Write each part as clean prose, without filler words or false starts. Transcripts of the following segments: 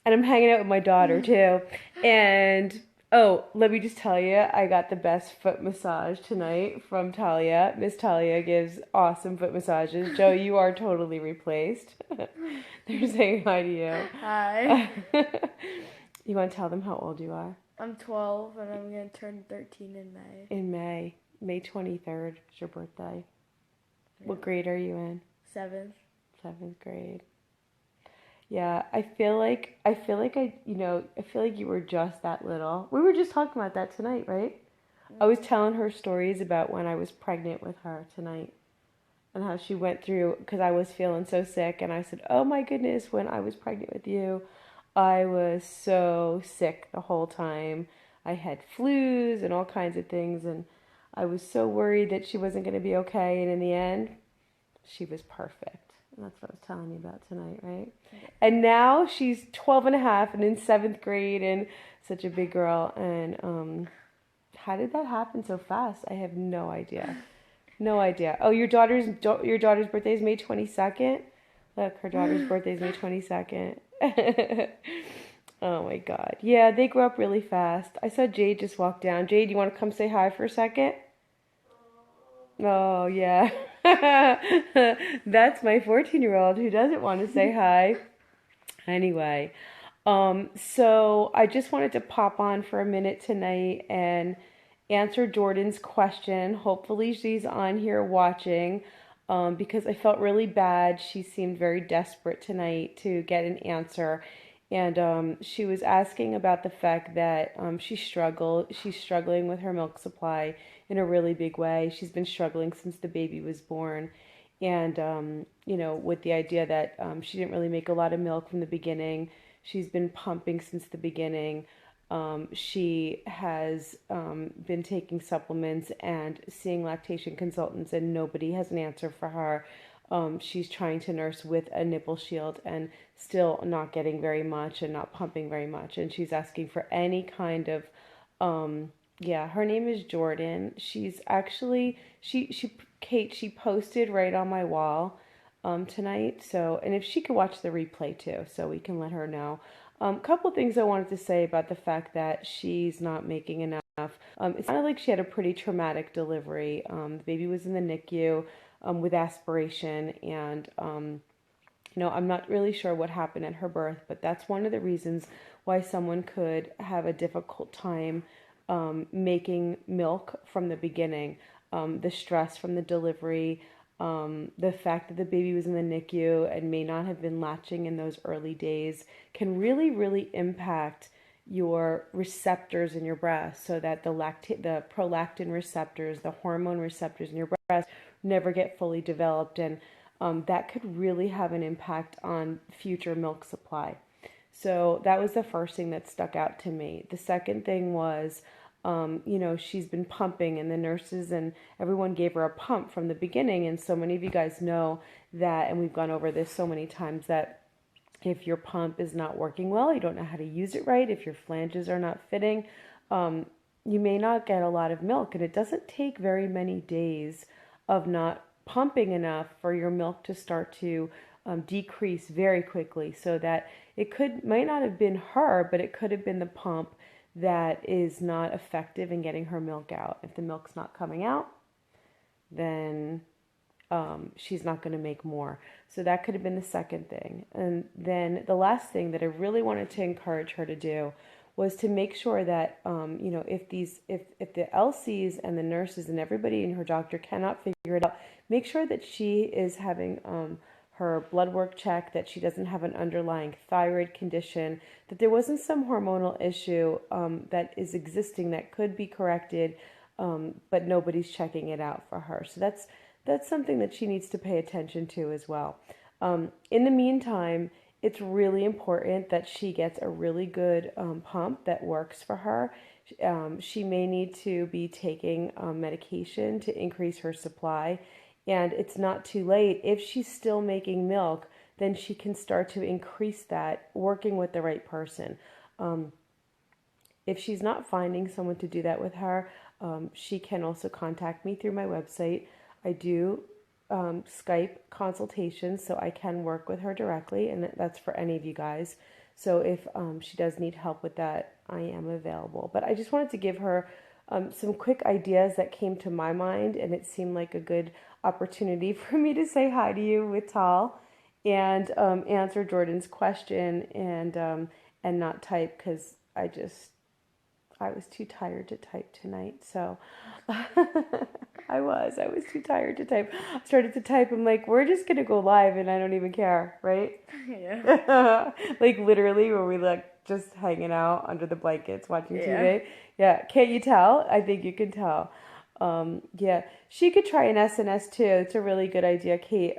And I'm hanging out with my daughter too. And oh, let me just tell you, I got the best foot massage tonight from Talia. Miss Talia gives awesome foot massages. Joe, you are totally replaced. They're saying hi to you. Hi. You want to tell them how old you are? I'm 12 and I'm going to turn 13 in May. In May. May 23rd is your birthday. Yeah. What grade are you in? 7th. 7th grade. Yeah, I feel like you were just that little. We were just talking about that tonight, right? I was telling her stories about when I was pregnant with her tonight and how she went through, because I was feeling so sick, and I said, "Oh my goodness, when I was pregnant with you, I was so sick the whole time. I had flus and all kinds of things, and I was so worried that she wasn't going to be okay, and in the end, she was perfect." And that's what I was telling you about tonight, right? And now she's 12 and a half and in 7th grade and such a big girl. And how did that happen so fast? I have no idea. No idea. Oh, your daughter's birthday is May 22nd? Look, her daughter's birthday is May 22nd. Oh my God. Yeah, they grow up really fast. I saw Jade just walk down. Jade, you want to come say hi for a second? Oh, yeah. That's my 14-year-old who doesn't want to say hi. Anyway, so I just wanted to pop on for a minute tonight and answer Jordan's question. Hopefully she's on here watching, because I felt really bad. She seemed very desperate tonight to get an answer. And she was asking about the fact that she's struggling with her milk supply in a really big way. She's been struggling since the baby was born. And, with the idea that she didn't really make a lot of milk from the beginning. She's been pumping since the beginning. She has been taking supplements and seeing lactation consultants, and nobody has an answer for her. She's trying to nurse with a nipple shield and still not getting very much and not pumping very much. And she's asking for any kind of, yeah, her name is Jordan. She's actually, Kate, she posted right on my wall tonight. So, and if she could watch the replay too, so we can let her know. Couple things I wanted to say about the fact that she's not making enough. It sounded like she had a pretty traumatic delivery. The baby was in the NICU with aspiration, and I'm not really sure what happened at her birth, but that's one of the reasons why someone could have a difficult time making milk from the beginning. The stress from the delivery, the fact that the baby was in the NICU and may not have been latching in those early days can really, really impact your receptors in your breast, so that the prolactin receptors, the hormone receptors in your breast never get fully developed, and that could really have an impact on future milk supply. So that was the first thing that stuck out to me. The second thing was, she's been pumping, and the nurses and everyone gave her a pump from the beginning. And so many of you guys know that, and we've gone over this so many times, that if your pump is not working well, you don't know how to use it right, if your flanges are not fitting, you may not get a lot of milk. And it doesn't take very many days of not pumping enough for your milk to start to decrease very quickly, so that might not have been her, but it could have been the pump that is not effective in getting her milk out. If the milk's not coming out, then she's not going to make more. So that could have been the second thing. And then the last thing that I really wanted to encourage her to do was to make sure that, if the LCs and the nurses and everybody and her doctor cannot figure it out, make sure that she is having her blood work checked, that she doesn't have an underlying thyroid condition, that there wasn't some hormonal issue that is existing that could be corrected, but nobody's checking it out for her. So that's something that she needs to pay attention to as well. In the meantime, it's really important that she gets a really good pump that works for her. She may need to be taking medication to increase her supply, and it's not too late. If she's still making milk, then she can start to increase that, working with the right person. If she's not finding someone to do that with her, she can also contact me through my website. I do Skype consultations, so I can work with her directly, and that's for any of you guys. So if she does need help with that, I am available. But I just wanted to give her some quick ideas that came to my mind, and it seemed like a good opportunity for me to say hi to you with Tal and answer Jordan's question and not type because I was too tired to type tonight. So I was too tired to type. I started to type. I'm like, we're just gonna go live, and I don't even care, right? Yeah. Like literally, where we like just hanging out under the blankets watching Yeah. TV. Yeah, can't you tell? I think you can tell. Yeah, she could try an SNS too. It's a really good idea, Kate.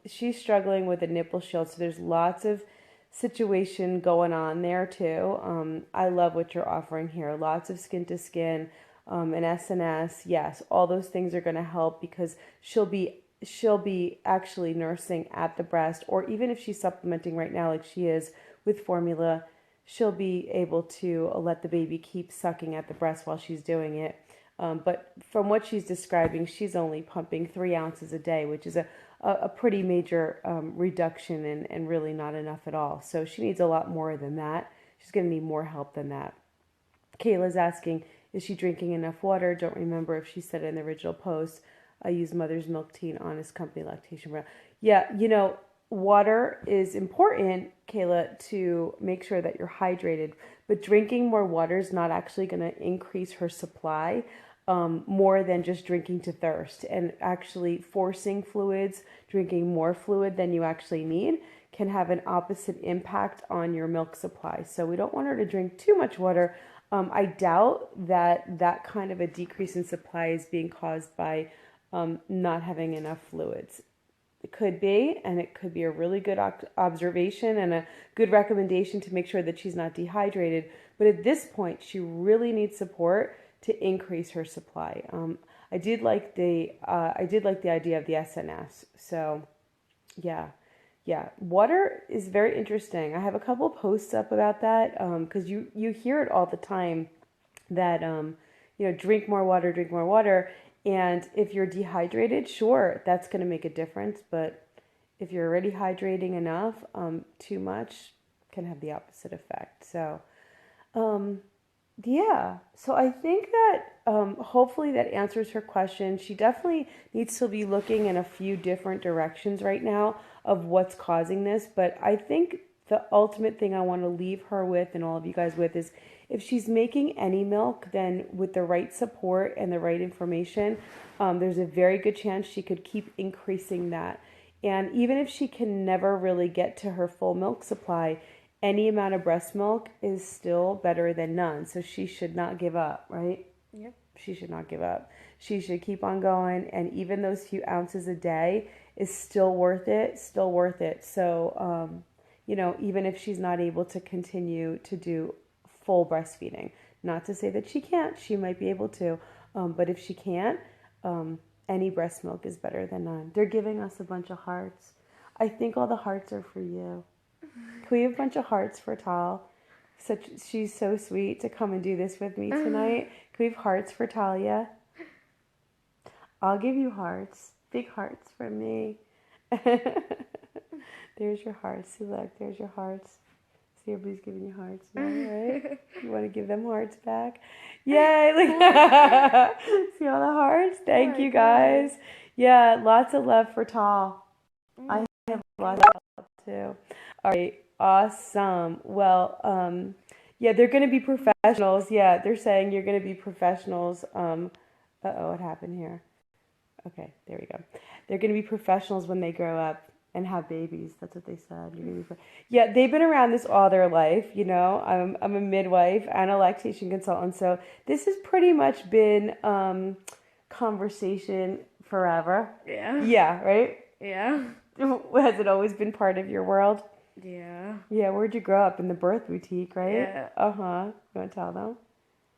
She's struggling with a nipple shield, so there's lots of situation going on there too. I love what you're offering here. Lots of skin to skin, an SNS. Yes, all those things are going to help because she'll be actually nursing at the breast, or even if she's supplementing right now, like she is with formula, she'll be able to let the baby keep sucking at the breast while she's doing it. But from what she's describing, she's only pumping 3 ounces a day, which is a pretty major reduction and really not enough at all. So she needs a lot more than that. She's going to need more help than that. Kayla's asking, is she drinking enough water? Don't remember if she said in the original post. I use mother's milk tea and Honest Company lactation brown. Yeah, water is important, Kayla, to make sure that you're hydrated. But drinking more water is not actually going to increase her supply more than just drinking to thirst. And actually forcing fluids, drinking more fluid than you actually need, can have an opposite impact on your milk supply. So we don't want her to drink too much water. I doubt that kind of a decrease in supply is being caused by not having enough fluids. It could be, and it could be a really good observation and a good recommendation to make sure that she's not dehydrated. But at this point, she really needs support to increase her supply. I did like the idea of the SNS. So, yeah, yeah. Water is very interesting. I have a couple posts up about that because you hear it all the time that drink more water, drink more water. And if you're dehydrated, sure, that's going to make a difference. But if you're already hydrating enough, too much can have the opposite effect. So, yeah. So I think that hopefully that answers her question. She definitely needs to be looking in a few different directions right now of what's causing this. But I think the ultimate thing I want to leave her with and all of you guys with is if she's making any milk, then with the right support and the right information, there's a very good chance she could keep increasing that. And even if she can never really get to her full milk supply, any amount of breast milk is still better than none. So she should not give up, right? Yep. She should not give up. She should keep on going. And even those few ounces a day is still worth it, still worth it. So, even if she's not able to continue to do full breastfeeding, not to say that she can't, she might be able to. But if she can't, any breast milk is better than none. They're giving us a bunch of hearts. I think all the hearts are for you. Can we have a bunch of hearts for Tal? She's so sweet to come and do this with me tonight. Can we have hearts for Talia? I'll give you hearts. Big hearts from me. There's your hearts. See, look, there's your hearts. See, everybody's giving you hearts now, right? You want to give them hearts back? Yay! See all the hearts? Thank you, guys. Yeah, lots of love for Tal. I have lots of love too. All right, awesome. Well, yeah, they're going to be professionals. Yeah, they're saying you're going to be professionals. What happened here? Okay, there we go. They're going to be professionals when they grow up and have babies. That's what they said. You're gonna be yeah, they've been around this all their life. I'm a midwife and a lactation consultant, so this has pretty much been conversation forever. Yeah. Yeah, right? Yeah. Has it always been part of your world? Yeah. Yeah, where'd you grow up? In the birth boutique, right? Yeah. Uh-huh. You want to tell them?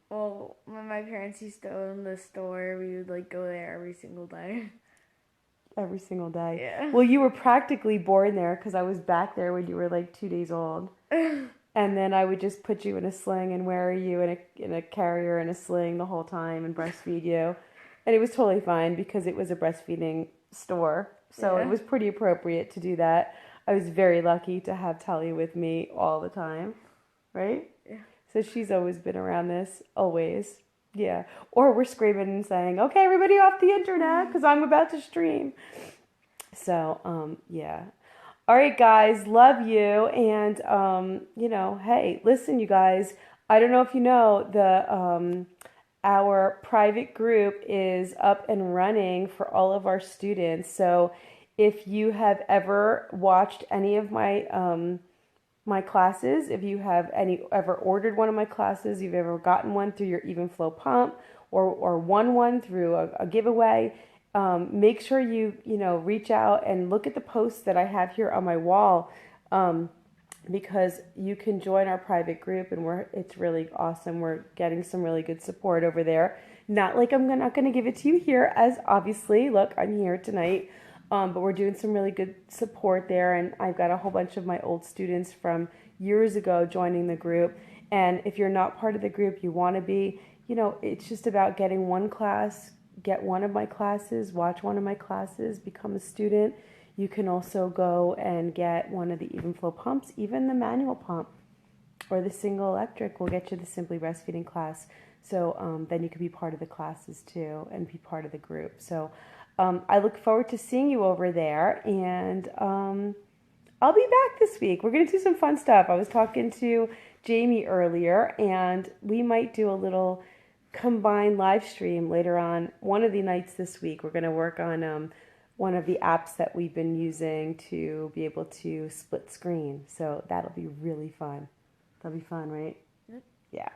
Well, when my parents used to own the store, we would go there every single day. Every single day. Yeah. Well, you were practically born there because I was back there when you were like 2 days old. And then I would just put you in a sling and wear you in a carrier and a sling the whole time and breastfeed you. And it was totally fine because it was a breastfeeding store. So it Yeah. was pretty appropriate to do that. I was very lucky to have Talia with me all the time, right? Yeah. So she's always been around this, always. Yeah. Or we're screaming and saying, okay, everybody off the internet because I'm about to stream. So, yeah. All right, guys, love you. And, hey, listen, you guys, I don't know if you know, our private group is up and running for all of our students. So if you have ever watched any of my classes, if you have ever ordered one of my classes, you've ever gotten one through your Even Flow pump or won one through a giveaway, make sure you reach out and look at the posts that I have here on my wall, because you can join our private group and it's really awesome. We're getting some really good support over there. Not like I'm not gonna give it to you here, as obviously, look, I'm here tonight. But we're doing some really good support there, and I've got a whole bunch of my old students from years ago joining the group. And if you're not part of the group, you want to be, it's just about getting one class, get one of my classes, watch one of my classes, become a student. You can also go and get one of the Even Flow pumps, even the manual pump or the single electric will get you the Simply Breastfeeding class. So then you can be part of the classes too and be part of the group. So I look forward to seeing you over there, and I'll be back this week. We're going to do some fun stuff. I was talking to Jamie earlier, and we might do a little combined live stream later on one of the nights this week. We're going to work on one of the apps that we've been using to be able to split screen. So that'll be really fun. That'll be fun, right? Yep. Yeah.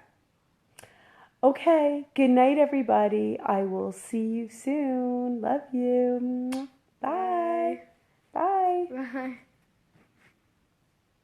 Okay. Good night, everybody. I will see you soon. Love you. Bye. Bye. Bye. Bye.